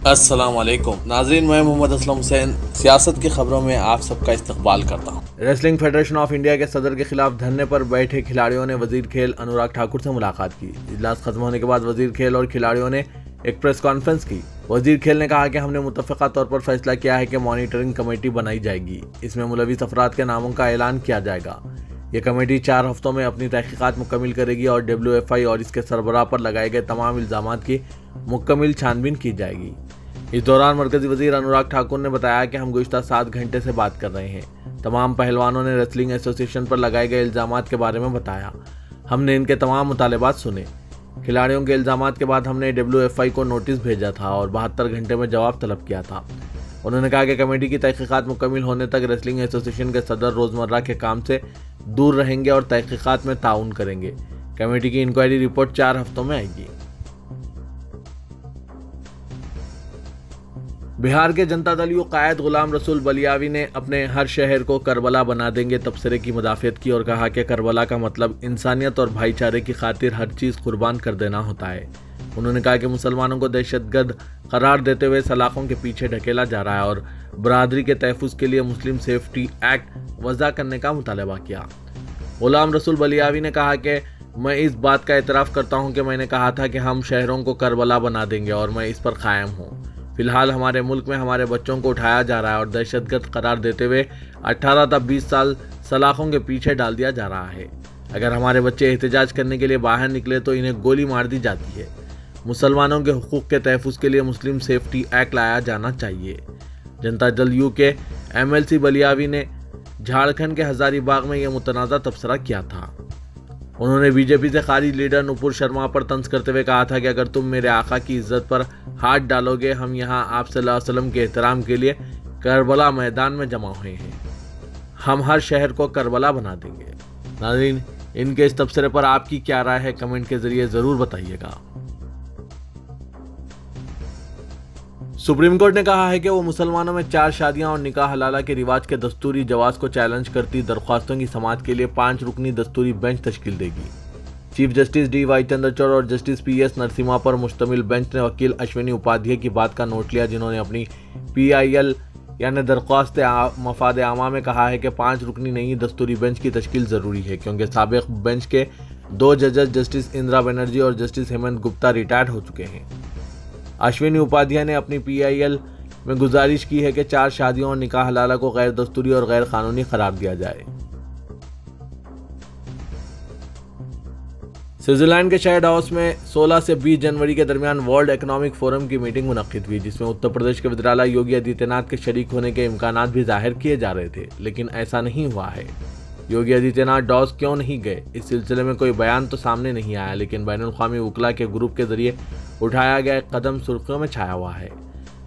अस्सलाम वालेकुम नाज़रीन, मैं मोहम्मद असलम हुसैन सियासत की खबरों में आप सबका इस्तकबाल करता हूँ। रेसलिंग फेडरेशन ऑफ इंडिया के सदर के खिलाफ धरने पर बैठे खिलाड़ियों ने वजीर खेल अनुराग ठाकुर से मुलाकात की। इजलास खत्म होने के बाद वजीर खेल और खिलाड़ियों ने एक प्रेस कॉन्फ्रेंस की। वजीर खेल ने कहा कि हमने मुतफ़क़ा तौर पर फैसला किया है कि मॉनिटरिंग कमेटी बनाई जाएगी। इसमें मुलविस अफराद के नामों का ऐलान किया जाएगा। ये कमेटी 4 हफ्तों में अपनी तहकीकात मुकम्मल करेगी और WFI और इसके सरबराह पर लगाए गए तमाम इल्ज़ामात की मुकम्मल छानबीन की जाएगी। इस दौरान मरकजी वजीर अनुराग ठाकुर ने बताया कि हम गुज़िश्ता 7 घंटे से बात कर रहे हैं। तमाम पहलवानों ने रेसलिंग एसोसिएशन पर लगाए गए इल्ज़ामात के बारे में बताया। हमने इनके तमाम मुतालबात सुने। खिलाड़ियों के इल्ज़ामात के बाद हमने WFI को नोटिस भेजा था और 72 घंटे में जवाब तलब किया था। उन्होंने कहा कि कमेटी की तहकीकात मुकम्मल होने तक रेसलिंग एसोसिएशन के सदर रोज़मर्रा के काम से दूर रहेंगे और तहकीकात में ताउन करेंगे। कमेटी की इंक्वायरी रिपोर्ट 4 हफ्तों में आएगी। बिहार के जनता दल यू कायद गुलाम रसूल बलियावी ने अपने हर शहर को करबला बना देंगे तबसरे की मुदाफ़ियत की और कहा कि करबला का मतलब इंसानियत और भाईचारे की खातिर हर चीज़ कुर्बान कर देना होता है। उन्होंने कहा कि मुसलमानों को दहशतगर्द करार देते हुए सलाखों के पीछे ढकेला जा रहा है और बरादरी के तहफ़्फ़ुज़ के लिए मुस्लिम सेफ्टी एक्ट वज़ा करने का मुतालबा किया। गुलाम रसूल बलियावी ने कहा कि मैं इस बात का एतराफ़ करता हूँ कि मैंने कहा था कि हम शहरों को करबला बना देंगे और मैं इस पर कायम हूँ। फिलहाल हमारे मुल्क में हमारे बच्चों को उठाया जा रहा है और दहशतगर्द करार देते हुए 18 तक 20 साल सलाखों के पीछे डाल दिया जा रहा है। अगर हमारे बच्चे एहतजाज करने के लिए बाहर निकले तो इन्हें गोली मार दी जाती है। मुसलमानों के हुकूक के तहफ़्फ़ुज़ के लिए मुस्लिम सेफ्टी एक्ट लाया जाना चाहिए। जनता दल यू के MLC बलियावी ने झारखंड के हजारीबाग में यह मुतनाज़ा तबसरा किया था। उन्होंने बीजेपी से खारिज लीडर नुपुर शर्मा पर तंज करते हुए कहा था कि अगर तुम मेरे आका की इज्जत पर हाथ डालोगे, हम यहाँ आप सल्लल्लाहु अलैहि वसल्लम के एहतराम के लिए करबला मैदान में जमा हुए हैं। हम हर शहर को करबला बना देंगे। नाज़रीन, इनके इस तबसरे पर आपकी क्या राय है, कमेंट के जरिए ज़रूर बताइएगा। सुप्रीम कोर्ट ने कहा है कि वो मुसलमानों में 4 शादियां और निकाह हलाला के रिवाज के दस्तूरी जवाज को चैलेंज करती दरख्वास्तों की समाअत के लिए 5 रुकनी दस्तूरी बेंच तश्कील देगी। चीफ जस्टिस DY चंद्रचूड़ और जस्टिस PS नरसिम्हा पर मुश्तमिल बेंच ने वकील अश्विनी उपाध्याय की बात का नोट लिया, जिन्होंने अपनी PIL यानी दरख्वास्त मफाद आमा में कहा है कि 5 रुकनी नई दस्तूरी बेंच की तश्कील ज़रूरी है क्योंकि साबिक़ बेंच के 2 जजेस जस्टिस इंदिरा बनर्जी और जस्टिस हेमंत गुप्ता रिटायर्ड हो चुके हैं। अश्विनी उपाध्याय ने अपनी PIL में गुजारिश की है कि 4 शादियों और निकाह हलाला को गैर दस्तूरी और गैर कानूनी करार दिया जाए। स्विट्जरलैंड के शहर डावोस में 16 से 20 जनवरी के दरमियान वर्ल्ड इकोनॉमिक फोरम की मीटिंग मुनक्किद हुई, जिसमें उत्तर प्रदेश के वज़ीर आला योगी आदित्यनाथ के शरीक होने के इम्कानात भी जाहिर किए जा रहे थे, लेकिन ऐसा नहीं हुआ है। योगी आदित्यनाथ डावोस क्यों नहीं गए, इस सिलसिले में कोई बयान तो सामने नहीं आया, लेकिन बैनुल-अक़वामी वकला के ग्रुप के जरिए उठाया गया कदम सुर्खियों में छाया हुआ है।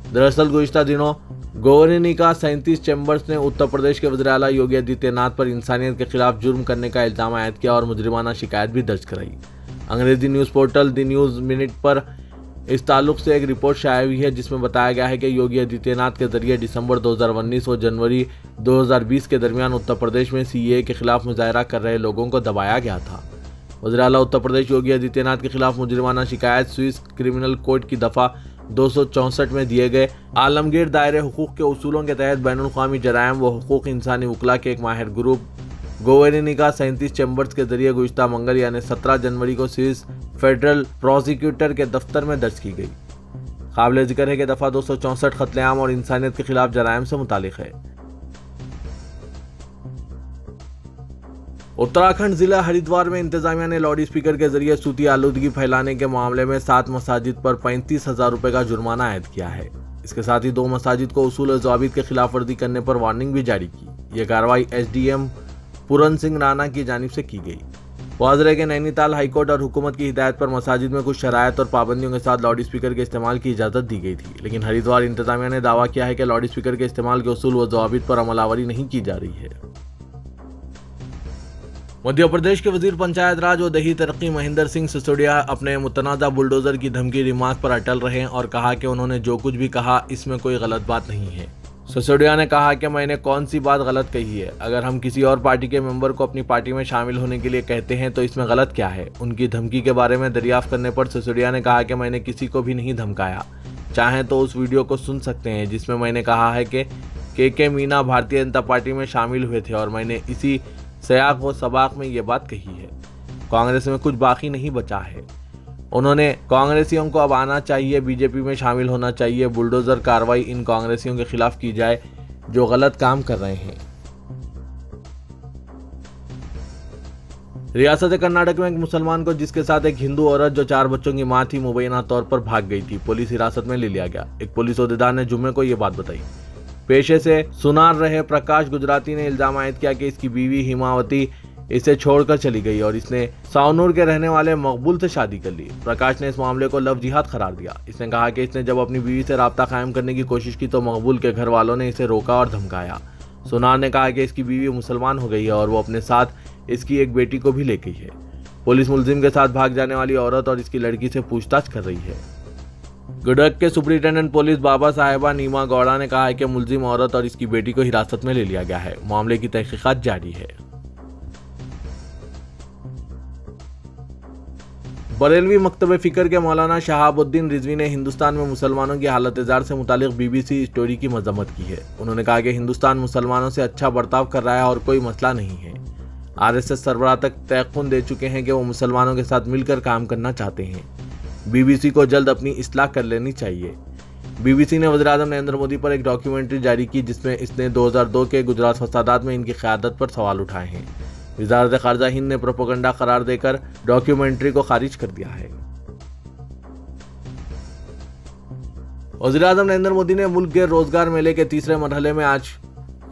दरअसल गुज़िश्ता दिनों गवर्निंग का 37 चैम्बर्स ने उत्तर प्रदेश के वज़ीर आला योगी आदित्यनाथ पर इंसानियत के खिलाफ जुर्म करने का इल्ज़ाम आयद किया और मुजरिमाना शिकायत भी दर्ज कराई। अंग्रेजी news portal the news minute पर इस ताल्लुक से एक रिपोर्ट शाया हुई है, जिसमें बताया गया है कि योगी आदित्यनाथ के जरिए दिसंबर 2019 और जनवरी 2020 के दरमियान उत्तर प्रदेश में CAA के खिलाफ मुजाहरा कर रहे लोगों को दबाया गया था। वज़ीर आला उत्तर प्रदेश योगी आदित्यनाथ के खिलाफ मुजरिमाना शिकायत स्विस क्रिमिनल कोड की दफ़ा 264 में दिए गए आलमगीर दायरे हुकूक के उसूलों के तहत बैनुल-अक़वामी जराइम व हुकूक इंसानी वकला के एक माहिर ग्रुप गवर्निंग का 37 चैम्बर्स के जरिए गुज़िश्ता मंगल यानी 17 जनवरी को स्विस फेडरल प्रोसिक्यूटर के दफ्तर में दर्ज की गई। काबिल जिक्र है कि दफ़ा 264 कत्लेआम और इंसानियत के खिलाफ जराइम से मुतालिक है। उत्तराखंड जिला हरिद्वार में इंतजामिया ने लाउड स्पीकर के जरिए सूती आलूदगी फैलाने के मामले में 7 मसाजिद पर 35,000 रुपये का जुर्माना आयद किया है। इसके साथ ही 2 मसाजिद को उसूल और ज़वाबित के खिलाफ वर्जी करने पर वार्निंग भी जारी की। यह कार्रवाई SDM पूरन सिंह राणा की जानिब से की गई। वाज़ेह है कि नैनीताल हाईकोर्ट और हुकूमत की हिदायत पर मसाजिद में कुछ शरायत और पाबंदियों के साथ लाउड स्पीकर के इस्तेमाल की इजाज़त दी गई थी, लेकिन हरिद्वार इंतजामिया ने दावा किया है कि लाउड स्पीकर के इस्तेमाल के उसूल व ज़वाबित पर अमलावरी नहीं की जा रही है। मध्य प्रदेश के वजीर पंचायत राज और दही तरक्की महेंद्र सिंह सिसोदिया अपने मुतनाज़ा बुलडोज़र की धमकी रिमार्क पर अटल रहे और कहा कि उन्होंने जो कुछ भी कहा इसमें कोई गलत बात नहीं है। सिसोदिया ने कहा कि मैंने कौन सी बात गलत कही है। अगर हम किसी और पार्टी के मेंबर को अपनी पार्टी में शामिल होने के लिए कहते हैं तो इसमें गलत क्या है। उनकी धमकी के बारे में दरियाफ्त करने पर सिसोदिया ने कहा कि मैंने किसी को भी नहीं धमकाया। चाहें तो उस वीडियो को सुन सकते हैं जिसमें मैंने कहा है कि के मीना भारतीय जनता पार्टी में शामिल हुए थे और मैंने इसी सयाक व सबाक में ये बात कही है। कांग्रेस में कुछ बाकी नहीं बचा है। उन्होंने कांग्रेसियों को अब आना चाहिए, बीजेपी में शामिल होना चाहिए, बुलडोजर कार्रवाई इन कांग्रेसियों के खिलाफ की जाए जो गलत काम कर रहे हैं। रियासत कर्नाटक में एक मुसलमान को जिसके साथ एक हिंदू औरत जो 4 बच्चों की मां थी मुबैना तौर पर भाग गई थी, पुलिस हिरासत में ले लिया गया। एक पुलिस ओहदेदार ने जुम्मे को यह बात बताई। पेशे से सुनार रहे प्रकाश गुजराती ने इल्जाम आयद किया कि इसकी बीवी हिमावती इसे छोड़कर चली गई और इसने सावनूर के रहने वाले मकबूल से शादी कर ली। प्रकाश ने इस मामले को लव जिहाद करार दिया। इसने कहा कि इसने जब अपनी बीवी से राब्ता कायम करने की कोशिश की तो मकबूल के घर वालों ने इसे रोका और धमकाया। सुनार ने कहा कि इसकी बीवी मुसलमान हो गई है और वो अपने साथ इसकी एक बेटी को भी ले गई है। पुलिस मुलजिम के साथ भाग जाने वाली औरत और इसकी लड़की से पूछताछ कर रही है। गडक के सुपरिटेंडेंट पुलिस बाबा साहेबा नीमा गौड़ा ने कहा है कि मुलजिम औरत और इसकी बेटी को हिरासत में ले लिया गया है। मामले की तहकीकात जारी है। बरेलवी मकतब फिक्र के मौलाना शहाबुद्दीन रिजवी ने हिंदुस्तान में मुसलमानों की हालत जार से मुतालिक BBC स्टोरी की मजम्मत की है। उन्होंने कहा कि हिंदुस्तान मुसलमानों से अच्छा बर्ताव कर रहा है और कोई मसला नहीं है। RSS सरबराह तक तयक़ुन दे चुके हैं कि वो मुसलमानों के साथ मिलकर काम करना चाहते हैं। BBC को जल्द अपनी इस्लाह कर लेनी चाहिए। BBC ने वज़ीर-ए-आज़म नरेंद्र मोदी पर एक डॉक्यूमेंट्री जारी की जिसमें इसने 2002 के गुजरात फसादात में इनकी क़यादत पर सवाल उठाए हैं। वज़ारत ख़ारजा हिंद ने प्रोपेगेंडा करार देकर डॉक्यूमेंट्री को खारिज कर दिया है। वज़ीर-ए-आज़म नरेंद्र मोदी ने मुल्क के रोजगार मेले के तीसरे मरहले में आज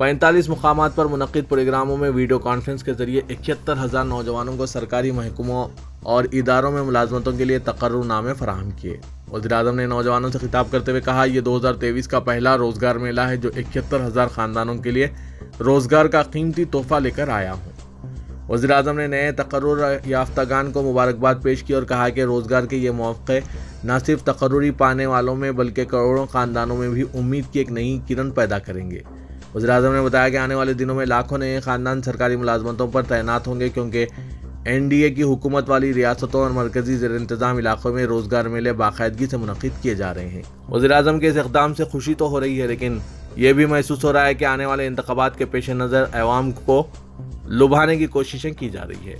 45 मुकामात पर मुनक़िद प्रोग्रामों में वीडियो कॉन्फ्रेंस के जरिए 71,000 नौजवानों को सरकारी महकमों और इदारों में मुलाजमतों के लिए तकर्रुरनामे फराहम किए। वज़ीर-ए-आज़म ने नौजवानों से खिताब करते हुए कहा, यह 2023 का पहला रोजगार मेला है जो 71,000 खानदानों के लिए रोजगार का कीमती तोहफा लेकर आया हूँ। वज़ीर-ए-आज़म ने नए तकर्रुर याफ्तागान को मुबारकबाद पेश की और कहा कि रोजगार के ये मौके न सिर्फ तकर्रुरी पाने वालों में बल्कि करोड़ों खानदानों में भी उम्मीद की एक नई किरण पैदा करेंगे। वज़ीर-ए-आज़म ने बताया कि आने वाले दिनों में लाखों नए खानदान सरकारी मुलाजमतों पर तैनात होंगे क्योंकि NDA की हुकूमत वाली रियासतों और मरकजी ज़ेर इंतज़ाम इलाकों में रोजगार मेले बाकायदगी से मुनक़िद किए जा रहे हैं। वज़ीर-ए-आज़म के इस इक़दाम से खुशी तो हो रही है, लेकिन ये भी महसूस हो रहा है कि आने वाले इंतख़ाबात के पेश नज़र अवाम को लुभाने की कोशिशें की जा रही है।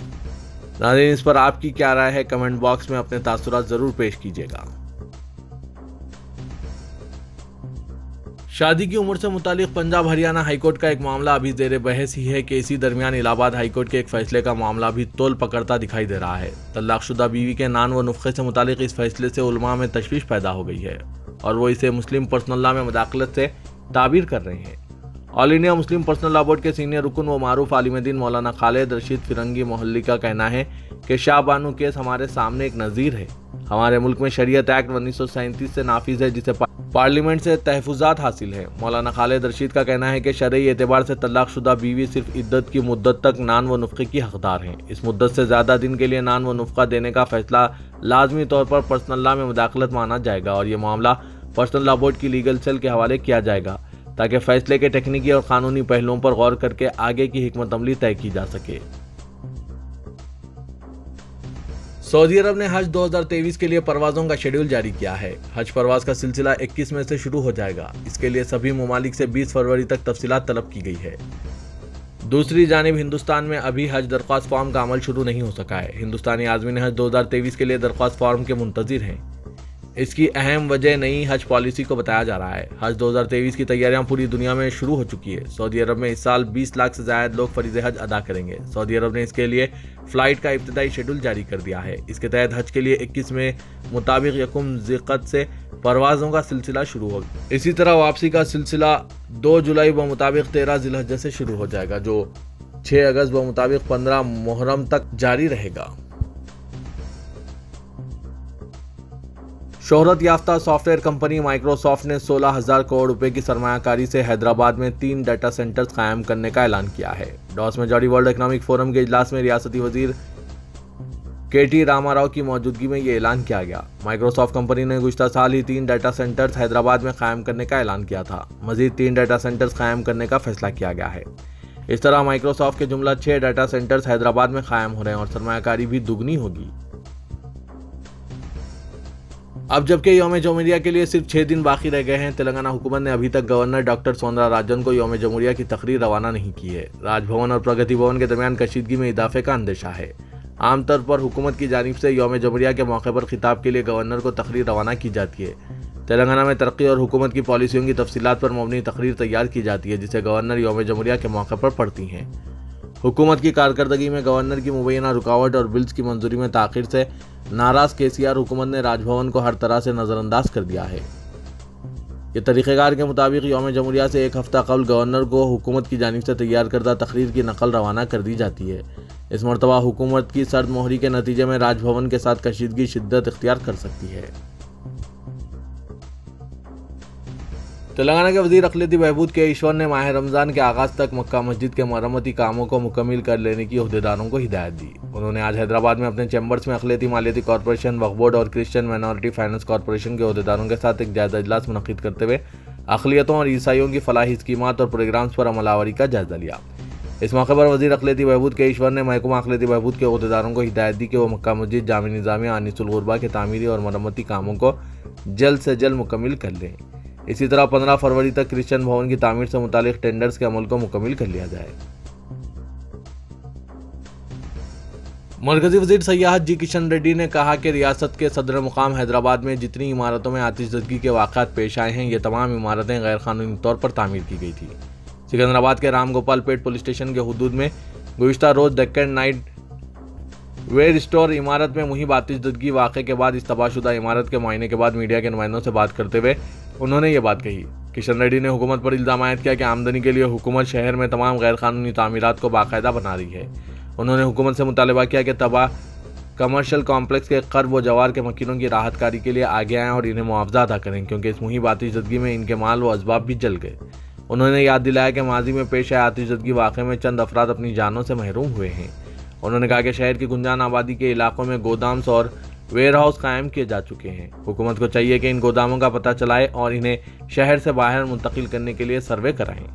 नाज़रीन, इस पर आपकी क्या राय है? कमेंट बॉक्स में अपने तासुरात ज़रूर पेश कीजिएगा। शादी की उम्र से मुतालिक पंजाब हरियाणा हाईकोर्ट का एक मामला अभी ज़ेर बहस ही है कि इसी दरमियान इलाहाबाद हाईकोर्ट के एक फैसले का मामला भी तोल पकड़ता दिखाई दे रहा है। तलाकशुदा बीवी के नान व नुस्खे से मुतालिक इस फैसले से उलमा में तशवीश पैदा हो गई है और वो इसे मुस्लिम पर्सनल लॉ में मुदाखलत से ताबीर कर रहे हैं। All India Muslim personal law board के सीनियर रुकन व मारूफ आलिम दीन मौलाना खालिद रशीद फिरंगी मोहल्ली का कहना है कि शाह बानू केस हमारे सामने एक नज़ीर है। हमारे मुल्क में शरीयत एक्ट 1937 से नाफिज है जिसे पार्लियामेंट से तहफुजात हासिल है। मौलाना खालिद रशीद का कहना है कि शरई एतबार से तलाकशुदा बीवी सिर्फ इद्दत की मुद्दत तक नान व नुफ़्क़े की हकदार हैं। इस मुद्दत से ज़्यादा दिन के लिए नान व नुफ़्क़ा देने का फैसला लाजमी तौर पर पर्सनल लॉ में मुदाखलत माना जाएगा और ये मामला पर्सनल लॉ बोर्ड की लीगल सेल के हवाले किया जाएगा ताकि फैसले के टेक्निकी और कानूनी पहलुओं पर गौर करके आगे की हिकमत अमली तय की जा सके। सऊदी अरब ने हज 2023 के लिए परवाज़ों का शेड्यूल जारी किया है। हज परवाज़ का सिलसिला 21 में से शुरू हो जाएगा। इसके लिए सभी ममालिक से 20 फरवरी तक तफसीलात तलब की गई है। दूसरी जानिब हिंदुस्तान में अभी हज दरख्वास्त फॉर्म का अमल शुरू नहीं हो सका है। हिंदुस्तानी आज़मीन हज 2023 के लिए दरख्वास्त फॉर्म के मुंतज़िर हैं। इसकी अहम वजह नई हज पॉलिसी को बताया जा रहा है। हज 2023 की तैयारियां पूरी दुनिया में शुरू हो चुकी है। सऊदी अरब में इस साल 20 लाख से ज़्यादा लोग फरीज़ हज अदा करेंगे। सऊदी अरब ने इसके लिए फ़्लाइट का इब्तिदाई शेड्यूल जारी कर दिया है। इसके तहत हज के लिए 21 में मुताबिक यकुम ज़िक़त से परवाज़ों का सिलसिला शुरू होगा। इसी तरह वापसी का सिलसिला 2 जुलाई ब मुताबिक 13 ज़िलहज्जा से शुरू हो जाएगा जो 6 अगस्त ब मुताबिक 15 मुहर्रम तक जारी रहेगा। शोहरत याफ्ता सॉफ्टवेयर कंपनी माइक्रोसॉफ्ट ने 16,000 करोड़ रुपए की सरमायाकारी से हैदराबाद में 3 डाटा सेंटर्स कायम करने का ऐलान किया है। डॉस में जारी वर्ल्ड इकनॉमिक फोरम के इजलास में रियासती वजीर KT रामाराव की मौजूदगी में ये ऐलान किया गया। माइक्रोसॉफ्ट कंपनी ने गुज़िश्ता साल ही 3 डाटा सेंटर्स हैदराबाद में कायम करने का ऐलान किया था। मजीद 3 डाटा सेंटर्स कायम करने का फैसला किया गया है। इस तरह माइक्रोसॉफ्ट के जुमला 6 डाटा सेंटर्स हैदराबाद में कायम हो रहे हैं और सरमायाकारी भी दुगनी होगी। अब जबकि यौम जमहूरिया के लिए सिर्फ 6 दिन बाकी रह गए हैं, तेलंगाना हुकूमत ने अभी तक गवर्नर डॉक्टर सोंदराराजन को यौम जमहूरिया की तकरीर रवाना नहीं की है। राजभवन और प्रगति भवन के दरमियान कशीदगी में इजाफे का अंदेशा है। आमतौर पर हुकूमत की जानिब से यौम जमहूरिया के मौके पर खिताब के लिए गवर्नर को तकरीर रवाना की जाती है। तेलंगाना में तरक्की और हुकूमत की पॉलिसियों की तफसीलात पर मबनी तकरीर तैयार की जाती है, जिसे गवर्नर यौम जमहूरिया के मौके पर पढ़ती हैं। हुकूमत की कारकर्दगी में गवर्नर की मुबैना रुकावट और बिल्स की मंजूरी में ताख़ीर से नाराज़ केसीआर हुकूमत ने राजभवन को हर तरह से नज़रअंदाज कर दिया है। ये तरीक़ेकार के मुताबिक यौम जमहूरिया से एक हफ़्ता कबल गवर्नर को हुकूमत की जानिब से तैयार करदा तकरीर की नकल रवाना कर दी जाती है। इस मरतबा हुकूमत की सर्द मोहरी के नतीजे में राजभवन के साथ कशीदगी शिद्दत इख्तियार कर सकती है। तेलंगाना के वज़ीर अक़लियती बहबूद के ईश्वर ने माह रमज़ान के आगाज़ तक मक्का मस्जिद के मरम्मती कामों को मुकम्मल कर लेने की अहदेदारों को हिदायत दी। उन्होंने आज हैदराबाद में अपने चैम्बर्स में अक़लियती मालियाती कॉरपोरेशन, वक्फ बोर्ड और क्रिश्चियन माइनॉरिटी फाइनेंस कॉरपोरेशन के अहदेदारों के साथ एक जायज़ा इजलास मुनक़्क़िद करते हुए अक़लियतों और ईसाइयों की फलाही स्कीमात और प्रोग्राम्स पर अमलावरी का जायज़ा लिया। इस मौके पर वज़ीर अक़लियती बहबूद के ईश्वर ने महकमा अक़लियती बहबूद के अहदेदारों को हिदायत दी कि वो मक्का मस्जिद जामी निज़ामिया अनीसुल गुरबा के तामीरी और मरम्मती कामों को जल्द से जल्द मुकम्मल कर लें। इसी तरह 15 फरवरी तक क्रिश्चियन भवन की तामीर से मुतालिक टेंडर्स के अमल को मुकम्मल कर लिया जाए। मरकजी वज़ीर सयाहत जी किशन रेड्डी ने कहा कि रियासत के सदर मुकाम हैदराबाद में जितनी इमारतों में आतिशज़दगी के वाक़यात पेश आए हैं, ये तमाम इमारतें गैर कानूनी तौर पर तामीर की गई थी। सिकंदराबाद के राम गोपाल पेट पुलिस स्टेशन के हुदूद में गुज़िश्ता रोज़ डेक्कन नाइट वेयर स्टोर इमारत में मुहिम आतिशज़दगी वाक़े के बाद इस तबाहशुदा इमारत के मुआयने के बाद मीडिया के नुमाइंदों से बात करते हुए उन्होंने ये बात कही। किशन रेड्डी ने हुकूमत पर इल्ज़ाम आयद किया कि आमदनी के लिए हुकूमत शहर में तमाम गैर कानूनी तामीरात को बाकायदा बना रही है। उन्होंने हुकूमत से मुतालबा किया कि तबाह कमर्शियल कॉम्प्लेक्स के कर्ब व जवार के मकीनों की राहतकारी के लिए आगे आएँ और इन्हें मुआवजा अदा करें, क्योंकि इस मुहिम आतिशज़दगी में इनके माल व असबाब भी जल गए। उन्होंने याद दिलाया कि माजी में पेश आए आतिशज़दगी वाक़े में चंद अफराद अपनी जानों से महरूम हुए हैं। उन्होंने कहा कि शहर की गुंजान आबादी के इलाकों में गोदाम्स और वेयर हाउस कायम किए जा चुके हैं। हुकूमत को चाहिए कि इन गोदामों का पता चलाए और इन्हें शहर से बाहर मुंतकिल करने के लिए सर्वे कराएं।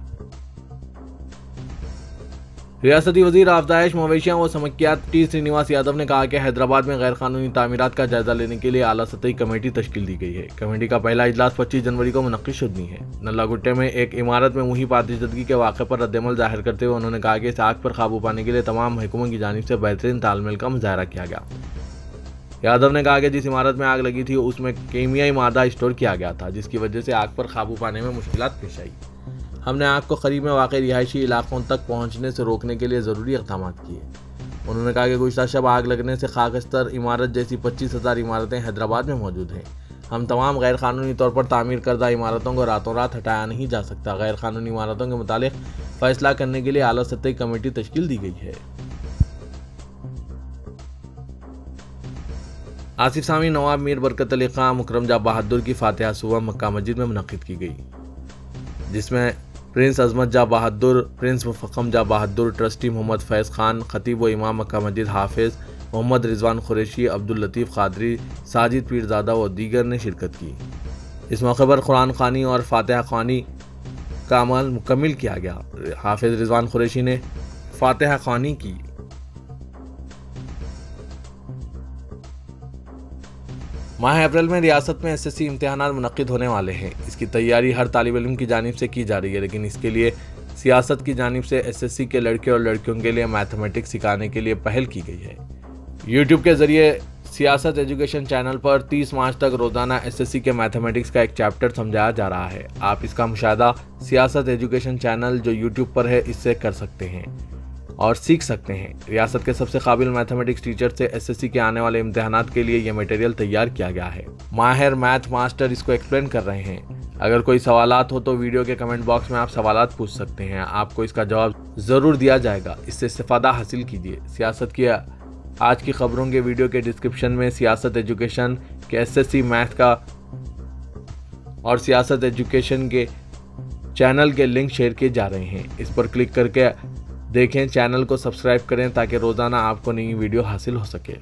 रियासती वज़ीर आफदाइश मवेशियाँ व समकियात टी श्रीनिवास यादव ने कहा कि हैदराबाद में गैर कानूनी तामीरात का जायजा लेने के लिए आला सतही कमेटी तश्कील दी गई है। कमेटी का पहला इजलास 25 जनवरी को मुनक़्क़िद शुदनी है। नल्लागुट्टे में एक इमारत में मुहिम आतिशज़दगी के वाक़े पर रद्दअमल ज़ाहिर करते हुए उन्होंने कहा कि इस आग पर काबू पाने के लिए तमाम महकमों की जानिब से बेहतरीन तालमेल का मुज़ाहरा किया गया। यादव ने कहा कि जिस इमारत में आग लगी थी उसमें केमियाई मादा स्टोर किया गया था, जिसकी वजह से आग पर काबू पाने में मुश्किलात पेश आई। हमने आग को करीब में वाक़ रिहायशी इलाकों तक पहुंचने से रोकने के लिए ज़रूरी इक़दाम किए। उन्होंने कहा कि गुज़िश्ता शब आग लगने से खाकस्तर इमारत जैसी 25,000 इमारतें हैदराबाद में मौजूद हैं। हम तमाम गैर कानूनी तौर पर तामीर करदा इमारतों को रातों रात हटाया नहीं जा सकता। गैर कानूनी इमारतों के मुतालिक फ़ैसला करने के लिए आला सतही कमेटी तश्कील दी गई है। आसिफ सामी नवाब मीर बरकत अली खां मुकरम जा बहादुर की फातिहा सुबह मक्का मस्जिद में मुनक़्क़िद की गई, जिसमें प्रिंस अजमत जा बहादुर, प्रिंस मुफक्कम जा बहादुर, ट्रस्टी मोहम्मद फैज़ खान, खतीब व इमाम मक्का मस्जिद हाफिज़ मोहम्मद रिजवान कुरैशी, अब्दुल लतीफ़ क़ादरी, साजिद पीरज़ादा व दीगर ने शिरकत की। इस मौके पर कुरान ख़वानी और फातिहा ख़वानी का अमल मुकम्मल किया गया। हाफिज़ रिजवान कुरैशी ने फातिहा ख़वानी की। माह अप्रैल में रियासत में SSC इम्तिहानात मुनक़्क़िद होने वाले हैं। इसकी तैयारी हर तालिब इल्म की जानिब से की जा रही है, लेकिन इसके लिए सियासत की जानिब से SSC के लड़के और लड़कियों के लिए मैथमेटिक्स सिखाने के लिए पहल की गई है। यूट्यूब के ज़रिए सियासत एजुकेशन चैनल पर 30 मार्च तक रोज़ाना SSC के मैथमेटिक्स का एक चैप्टर समझाया जा रहा है। आप इसका मुशाहिदा सियासत एजुकेशन चैनल जो यूट्यूब पर है इससे कर सकते हैं और सीख सकते हैं। रियासत के सबसे काबिल मैथमेटिक्स टीचर से SSC के आने वाले इम्तिहानात के लिए यह मटेरियल तैयार किया गया है। माहिर मैथ मास्टर इसको एक्सप्लेन कर रहे हैं। अगर कोई सवालात हो तो वीडियो के कमेंट बॉक्स में आप सवालात पूछ सकते हैं, आपको इसका जवाब ज़रूर दिया जाएगा। इससे इस्तिफ़ादा हासिल कीजिए। सियासत की आज की खबरों के वीडियो के डिस्क्रिप्शन में सियासत एजुकेशन के SSC मैथ का और सियासत एजुकेशन के चैनल के लिंक शेयर किए जा रहे हैं। इस पर क्लिक करके देखें, चैनल को सब्सक्राइब करें ताकि रोज़ाना आपको नई वीडियो हासिल हो सके।